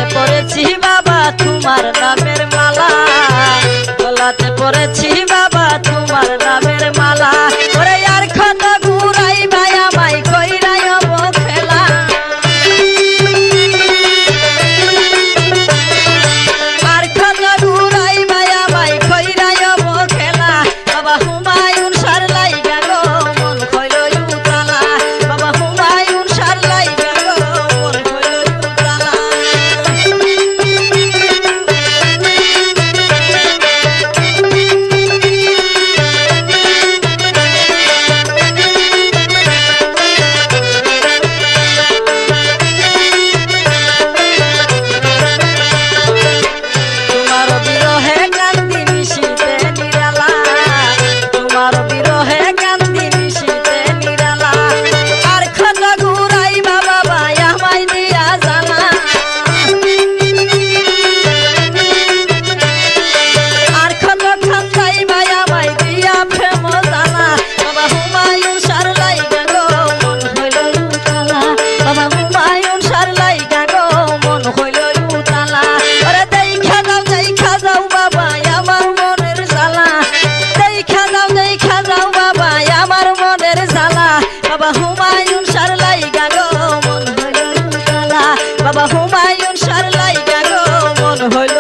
গলাতে পড়েছি বাবা তোমার নামের মালা, গলাতে পড়েছি বাবা তোমার নামের মালা। ওরে আর কত ঘুরাই ভাই আমায় কইরাই অবহেলা, আর কত ঘুরাই ভাই আমায় কইরাই অবহেলা। বাবা হুমায়ুন সার লাইগা গো মন হইল উতলা, বাবা হুমায়ুন সার লাইগা গো মন হইল উতলা। তোমার বিরহে কান্দি নিশীতে নিরালা, তোমার বিরহে কান্দি নিশীতে নিরালা। আর কত ঘুরাই বাবা ভাই আমায় দিয়া জানা, আর কত খান্দাই ভাই আমায় দিয়া প্রেম জানা। বাবা হুমায়ুন সার লাইগা গো মন হইল উতলা, বাবা হুমায়ুন সার লাইগা গো মন হইল উতলা। ওরে দেখা যাও বাবা আমার মনের জ্বালা, দেখা যাও বাবা আমার মনের জ্বালা। বাবা হুমায়ুন সার লাইগা গো মন হইল উতলা, বাবা হুমায়ুন সার লাইগা গো মন হইল